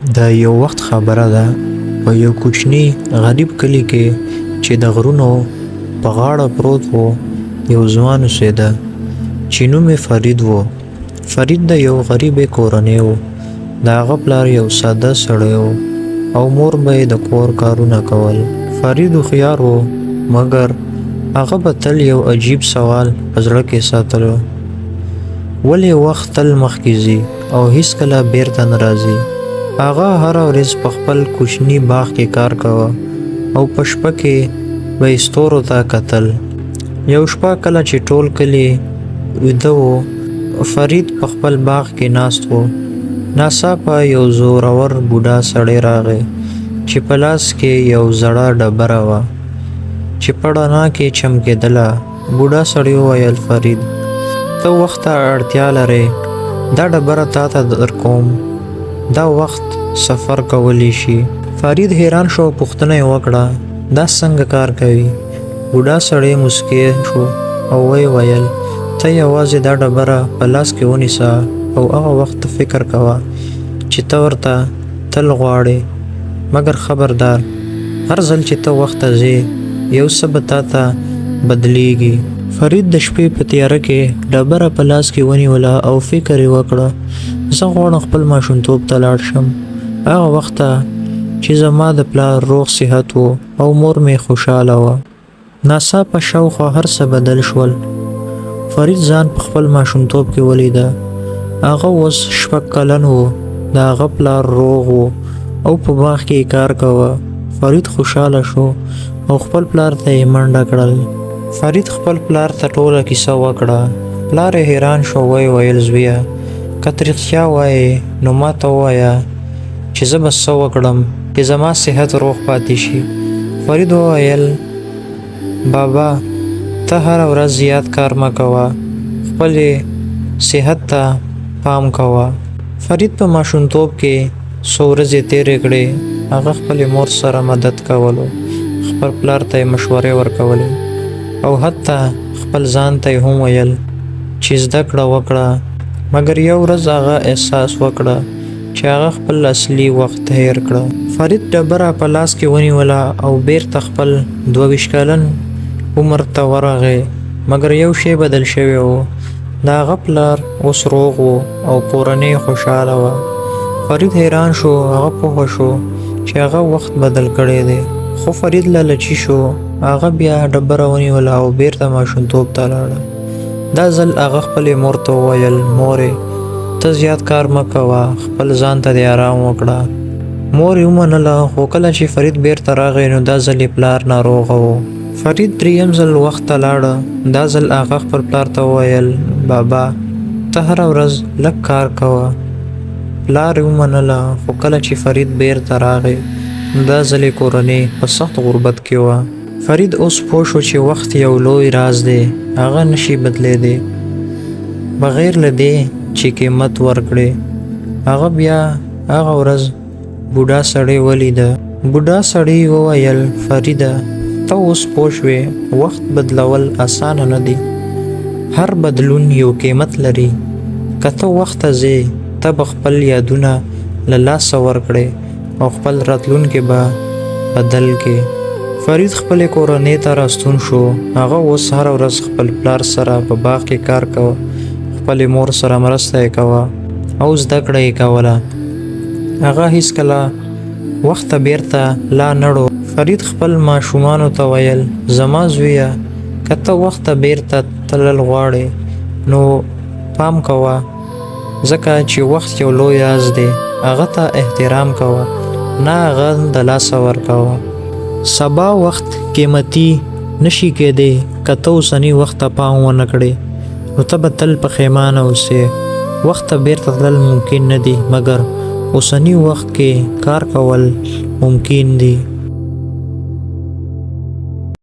دا یو وخت خبره ده په یو کوچني غریب کلي کې چې د غرونو په غاړه پروت و یو ځوان اوسېده چې نوم یې فرید و. فرید د یو غریبې کورنۍ و. د هغه پلار یو ساده سړی و او مور به یې د کور کارونه کول. فرید هوښیار و مګر هغه به تل یو عجیب سوال په زړه کې ساتلو: ولې وخت تل مخکې ځي او هیڅکله بیرته نه راځي؟ هغه هره ورځ په خپل کوچني باغ کې کار کاوه او په شپه کې به یې ستورو ته کتل. یو شپه کله چې ټول کلی ویده و، فرید په خپل باغ کې ناست و. ناڅاپه یو زورور بوډا سړی راغی چې په لاس کې یو زړه ډبره وه چې په رڼا کې چمکېدله. بوډا سړی وویل: فرید، ته وخت ته اړتیا لرې، دا ډبره تا ته درکوم، دا وخت سفر کولی شي. فرید حیران شو او پوښتنه یې وکړه: دا څنګه کار کوي؟ بوډا سړی موسکی شو او ویې ویل: ته یوازې دا ډبره په لاس کې ونیسه او هغه وخت فکر کوه چې ته ورته تل غواړې، مګر خبردار، هر ځل چې ته وخت ته ځې یو څه به تا ته بدلیږي. فرید د شپې په تیاره کې ډبره په لاس کې ونیوله او فکر یې وکړه: زه غواړم خپل ماشومتوب ته لاړ شم، هغه وخت ته چې زما د پلار روغ صحت و او مور مې خوشحاله وه. ناڅاپه شاوخوا هر څه بدل شول. فرید ځان په خپل ماشومتوب کې ولیده. هغه اوس 6 کلن و. د هغه پلار روغ و او په باغ کې کار کاوه. فرید خوشحاله شو او خپل پلار ته یې منډه کړل. فرید خپل پلار ته ټوله کیسه وکړه. پلار یې حیران شو، ویې ویل: زویه، که ته رښتیا وایې نو ما ته ووایه چې زه به څه وکړم چې زما صحت روغ پاتې شي. فرید وویل: بابا، ته هره ورځ زیات کار مه کوه، خپلې صحت ته پام کوه. فرید په ماشومتوب کې څو ورځې تېرې کړې. هغه خپلې مور سره مدد کولو، خپل پلار ته یې مشورې ورکولې او حتی خپل ځان ته یې هم ویل چې زده کړه وکړه. مګر یو ورځ هغه احساس وکړه چې هغه خپل اصلي وخت هیر کړه. فرید ډبره په لاس کې ونیوله او بیرته خپل 22 کلن عمر ته ورغی. مګر یو شی بدل شوی و. د هغه پلار اوس روغ و او کورنۍ خوشحاله وه. فرید حیران شو. هغه پوه شو چې هغه وخت بدل کړی دی. خو فرید لالچي شو. هغه بیا ډبره ونیوله او بیرته ماشومتوب ته لاړه. دا ځل هغه خپلې مور ته وویل: مورې، ته زیات کار مه کوه، خپل ځان ته دې آرام وکړه. مور یې ومنله. خو کله چې فرید بیرته راغی نو دا ځل یې پلار ناروغه و. فرید 3یم ځل وخت ته لاړه. دا ځل هغه خپل پلار ته وویل: بابا، ته هره ورځ لږ کار کوه. پلار یې ومنله. خو کله چې فرید بیرته راغی دا ځل یې کورنۍ په سخت غربت کې وه. فرید اوس پوه شو چې وخت یو لوی راز دی، هغه نشي بدلیدی بغیر له دې چې قیمت ورکړي. هغه بیا هغه ورځ بوډا سړی ولیده. بوډا سړی وویل: فریده، ته اوس پوه شوې، وخت بدلول اسانه نه دی. هر بدلون یو قیمت لري. که ته وخت ته ځې، ته به خپل یادونه له لاسه ورکړې او خپل راتلونکی به بدل کې. فرید خپلې کورنۍ ته راستون شو. هغه اوس هره ورځ خپل پلار سره په باغ کې کار کوه، خپلې مور سره مرسته یې کوه او زده کړه یې کوله. هغه هیڅکله وخت ته بیرته لا نړو. فرید خپل ماشومانو ته ویل: زما زویه، که ته وخت ته بیرته تلل غواړې نو پام کوه، ځکه چې وخت یو لوی راز دی. هغه ته احترام کوه، نه هغه د لاسه ورکوه. سبا وخت قیمتي نشي کېدی. که ته اوسني وخت ته پام ونه کړې نو ته به تل پښیمانه اوسې. وخت ته بیرته تلل ممکن نه دي، مګر اوسني وخت کې کار کول ممکن دي.